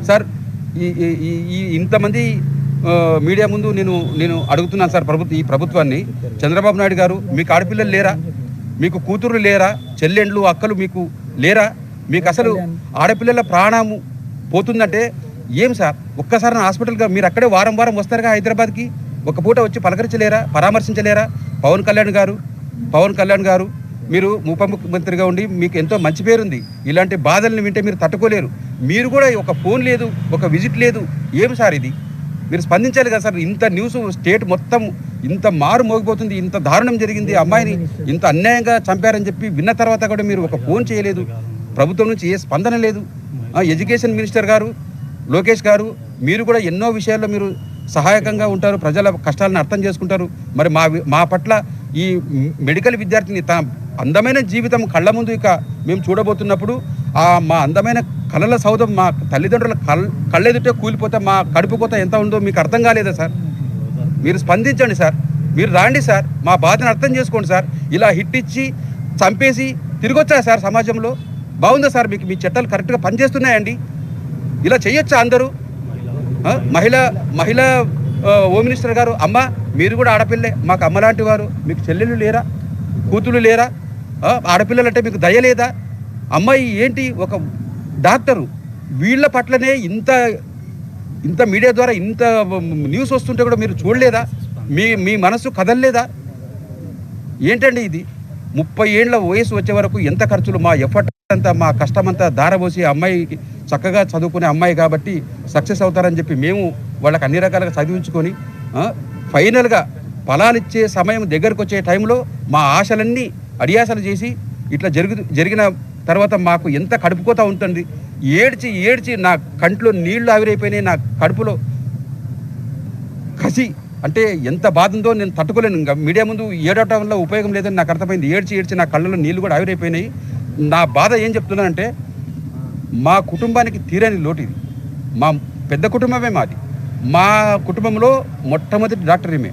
Sir ఈ ఇంతమంది media ముందు నేను అడుగుతున్నాను సార్ ఈ ప్రభుత్వాన్ని. చంద్రబాబు నాయుడు గారు, మీకు ఆడపిల్లలు లేరా? మీకు కూతురు లేరా? చెల్లెండ్లు అక్కలు మీకు లేరా? మీకు అసలు ఆడపిల్లల ప్రాణము పోతుందంటే ఏం సార్? ఒక్కసారి హాస్పిటల్గా మీరు అక్కడే వారం వస్తారుగా హైదరాబాద్కి, ఒక పూట వచ్చి పలకరించలేరా, పరామర్శించలేరా? పవన్ కళ్యాణ్ గారు మీరు ఉప ముఖ్యమంత్రిగా ఉండి మీకు ఎంతో మంచి పేరుంది. ఇలాంటి బాధల్ని వింటే మీరు తట్టుకోలేరు. మీరు కూడా ఒక ఫోన్ లేదు, ఒక విజిట్ లేదు. ఏం సార్ ఇది? మీరు స్పందించాలి కదా సార్. ఇంత న్యూస్ స్టేట్ మొత్తం ఇంత మారు మోగిపోతుంది, ఇంత దారుణం జరిగింది, అమ్మాయిని ఇంత అన్యాయంగా చంపారని చెప్పి విన్న తర్వాత కూడా మీరు ఒక ఫోన్ చేయలేదు. ప్రభుత్వం నుంచి ఏ స్పందన లేదు. ఎడ్యుకేషన్ మినిస్టర్ గారు లోకేష్ గారు, మీరు కూడా ఎన్నో విషయాల్లో మీరు సహాయకంగా ఉంటారు, ప్రజల కష్టాలను అర్థం చేసుకుంటారు. మరి మా పట్ల ఈ మెడికల్ విద్యార్థిని తన అందమైన జీవితం కళ్ళ ముందు ఇక మేము చూడబోతున్నప్పుడు మా అందమైన కళల సౌధం మా తల్లిదండ్రుల కళ్ళెదుటే కూలిపోతే మా కడుపు కోత ఎంత ఉందో మీకు అర్థం కాలేదా సార్? మీరు స్పందించండి సార్, మీరు రాండి సార్, మా బాధను అర్థం చేసుకోండి సార్. ఇలా హిట్ ఇచ్చి చంపేసి తిరిగి వచ్చా సార్ సమాజంలో? బాగుందా సార్? మీకు మీ చట్టాలు కరెక్ట్గా పనిచేస్తున్నాయండి? ఇలా చేయొచ్చా అందరూ? మహిళా హోమ్ మినిస్టర్ గారు, అమ్మ మీరు కూడా ఆడపిల్లే, మాకు అమ్మ లాంటి వారు, మీకు చెల్లెళ్ళు లేరా, కూతుళ్ళు లేరా? ఆడపిల్లలంటే మీకు దయ లేదా? అమ్మాయి ఏంటి ఒక డాక్టరు, వీళ్ళ పట్లనే ఇంత మీడియా ద్వారా ఇంత న్యూస్ వస్తుంటే కూడా మీరు చూడలేదా? మీ మనసు కదలలేదా? ఏంటండి ఇది? 30 ఏళ్ల వయసు వచ్చే వరకు ఎంత ఖర్చులు, మా ఎఫర్ట్ అంతా, మా కష్టమంతా దారబోసి అమ్మాయికి చక్కగా చదువుకునే అమ్మాయి కాబట్టి సక్సెస్ అవుతారని చెప్పి మేము వాళ్ళకి అన్ని రకాలుగా చదివించుకొని ఫైనల్గా ఫలాలు ఇచ్చే సమయం దగ్గరకు వచ్చే టైంలో మా ఆశలన్నీ అడియాసలు చేసి ఇట్లా జరిగిన తర్వాత మాకు ఎంత కడుపుకోతా ఉంటుంది. ఏడ్చి నా కంట్లో నీళ్లు ఆవిరైపోయినాయి, నా కడుపులో కసి అంటే ఎంత బాధ ఉందో నేను తట్టుకోలేను. ఇంకా మీడియా ముందు ఏడవటం వల్ల ఉపయోగం లేదని నాకు అర్థమైంది. ఏడ్చి నా కళ్ళలో నీళ్లు కూడా ఆవిరైపోయినాయి. నా బాధ ఏం చెప్తున్నానంటే, మా కుటుంబానికి తీరని లోటు ఇది. మా పెద్ద కుటుంబమే మాది. మా కుటుంబంలో మొట్టమొదటి డాక్టర్ ఈమె.